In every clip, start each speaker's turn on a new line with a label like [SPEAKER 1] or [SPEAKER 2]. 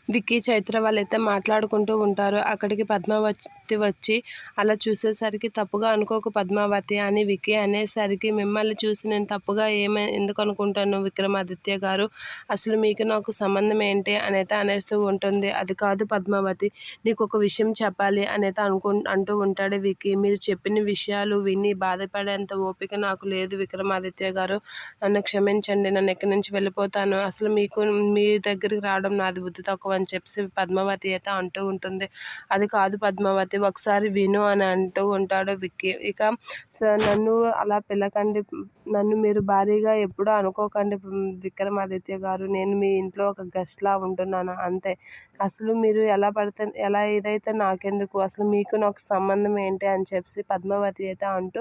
[SPEAKER 1] విక్కీ, చైత్ర వాళ్ళైతే మాట్లాడుకుంటూ ఉంటారు. అక్కడికి పద్మావతి వచ్చి అలా చూసేసరికి తప్పుగా అనుకోకు పద్మావతి అని విక్కీ అనేసరికి, మిమ్మల్ని చూసి నేను తప్పుగా ఎందుకు అనుకుంటాను విక్రమాదిత్య గారు, అసలు మీకు నాకు సంబంధం ఏంటి అనైతే అనేస్తూ ఉంటుంది. అది కాదు పద్మావతి, నీకు ఒక విషయం చెప్పాలి అనైతే అంటూ ఉంటాడు విక్కీ. మీరు చెప్పిన విషయాలు విని బాధపడేంత ఓపిక నాకు లేదు విక్రమాదిత్య గారు, నన్ను క్షమించండి, నన్ను ఎక్కడి నుంచి వెళ్ళిపోతాను, అసలు మీ దగ్గరికి రావడం నాది బుద్ధి తక్కువ అని చెప్పి పద్మావతి అయితే అంటూ ఉంటుంది. అది కాదు పద్మావతి, ఒకసారి విను అని అంటూ ఉంటాడు విక్కీ. ఇక నన్ను అలా పిలకండి, నన్ను మీరు భారీగా ఎప్పుడూ అనుకోకండి విక్రమాదిత్య గారు, నేను మీ ఇంట్లో ఒక గెస్ట్లా ఉంటున్నాను అంతే, అసలు మీరు ఎలా ఇదైతే నాకెందుకు, అసలు మీకు నాకు సంబంధం ఏంటి అని చెప్పి పద్మావతి అయితే అంటూ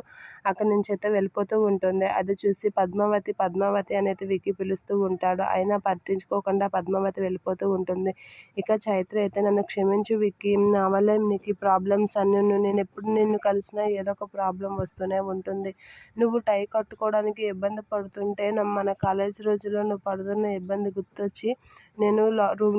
[SPEAKER 1] అక్కడి నుంచి అయితే వెళ్ళిపోతూ ఉంటుంది. అది చూసి పద్మావతి పద్మావతి అనేది విక్కీ పిలుస్తూ ఉంటాడు. అయినా పట్టించుకోకుండా పద్మావతి వెళ్ళిపోతూ ఉంటుంది. ఇక చైత్ర అయితే, నన్ను క్షమించు విక్కీ, నా వల్లే నీకు ఈ ప్రాబ్లమ్స్ అన్నీ, నేను ఎప్పుడు నిన్ను కలిసినా ఏదో ఒక ప్రాబ్లం వస్తూనే ఉంటుంది, నువ్వు టై కట్టుకోవడానికి ఇబ్బంది పడుతుంటే మన కాలేజ్ రోజుల్లో నువ్వు పడుతున్న ఇబ్బంది గుర్తొచ్చి నేను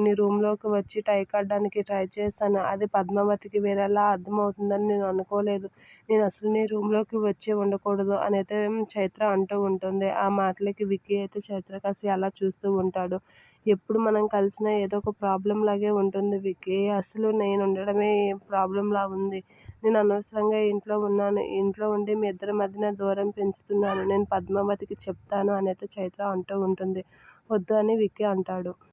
[SPEAKER 1] నీ రూమ్లోకి వచ్చి టై కట్టడానికి ట్రై చేశాను, అది పద్మావతికి వేరేలా అర్థమవుతుందని నేను అనుకోలేదు, నేను అసలు నీ రూమ్లోకి వచ్చి ఉండకూడదు అని అయితే చైత్ర అంటూ ఉంటుంది. ఆ మాటలకి విక్కీ అయితే చైత్ర కాసి అలా చూస్తూ ఉంటాడు. ఎప్పుడు మనం కలిసినా ఏదో ఒక ప్రాబ్లం లాగే ఉంటుంది విక్కీ, అసలు నేను ఉండడమే ప్రాబ్లంలా ఉంది, నేను అనవసరంగా ఇంట్లో ఉన్నాను, ఇంట్లో ఉండి మీ ఇద్దరి మధ్యన దూరం పెంచుతున్నాను, నేను పద్మావతికి చెప్తాను అని అయితే చైత్ర అంటూ ఉంటుంది. వద్దు అని విక్కీ అంటాడు.